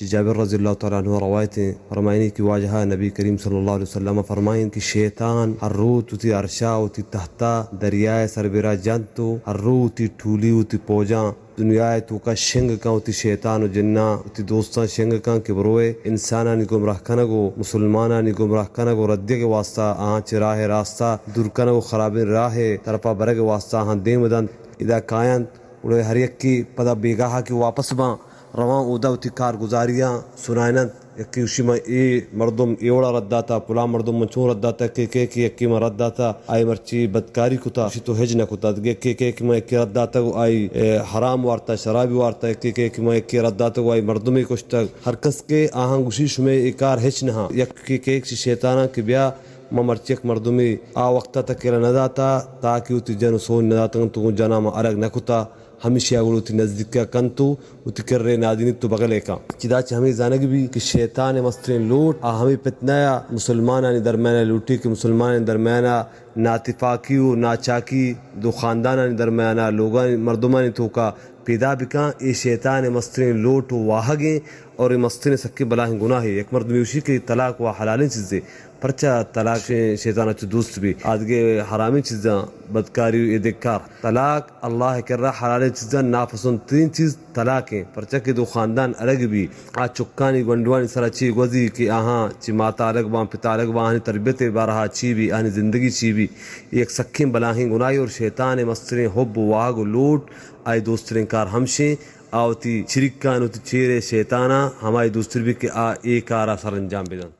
جابر رضی اللہ تعالیٰ عنہ روایت ہیں فرمائیں کہ واجہ نبی کریم صلی اللہ علیہ وسلم فرمائیں کہ شیطان ہر روت تی عرشا تی تحتا دریائے سربرا جانتو ہر روتی ٹھولی تی پوجاں دنیا تو کا شنگ کا تی شیطان و جنہ تی دوستان شنگ کا کہ بروئے انسانا نی گمراہ کنگو مسلمانا نی گمراہ کنگو ردے کے واسطہ آہاں چراہ راستہ دور کنگو خرابین راہ طرفا برگ واسطہ آہاں دیم دن ادا کائن اڑے ہر یک کی پدا بیگاہا کی واپس باں رواں اودا تی کارگزاریاں سنائنند یکی اشیما ای مردم ایوڑا رد داتا پلا مردم منچون رد داتا کہ یکی ما رد داتا آئی مرچی بدکاری کتا اشی تو ہج نہ کتا کہ ما یکی رد داتا گو آئی حرام وارتا شرابی وارتا کہ ما یکی رد داتا گو آئی مردمی کشتا ہر کس کے آہاں گوشی شمیں ایکار ہج نہ یکی کہ شیطانا کہ بیا ما مرچیک مردمی آ وقتا تکیلا نہ داتا تاکہ اتی جن سون نہ داتا تو جنا ما ارگ نہ کتا ہمیشہ اگلو تی نزدیک کا کنتو اتی کر رہے نادینی تو بغلے کا چدا چ ہمیں زانگ بھی کہ شیطان مسترین لوٹ ہمیں پتنایا مسلمانانی درمیانہ لوٹی کہ مسلمانانی درمیانہ ناتفاقی و ناچاکی دو خاندانانی درمیانہ لوگان مردمانی تو کا پیدا بکاں یہ شیطان مسترین لوٹ و واہگیں اور یہ مسترین سکی بلاہیں گناہ ہے ایک مرد میوشی کہ طلاق و حلالین چیزیں پرچہ طلاق شیطان اچھے دوست بھی آدھگے حرامی چیزاں بدکاری ادھکار طلاق اللہ کر رہا حلال چیزاں ناپسند تین چیز طلاق ہیں پرچہ کہ دو خاندان الگ بھی آج چکانی گنڈوانی سر اچھی گوزی کہ آہاں چی ماتا الگ بان پتا الگ بان آہنی تربیت بارہا چی بھی آہنی زندگی چی بھی ایک سکھیں بلاہیں گناہی اور شیطان مسترین حب و واگ و لوٹ آئی دوسترین کار ہمشیں آوتی چرکان ہوتی چیرے شیطانا ہمائی دوستر بھی کہ ایک آرہ سر انجام بدن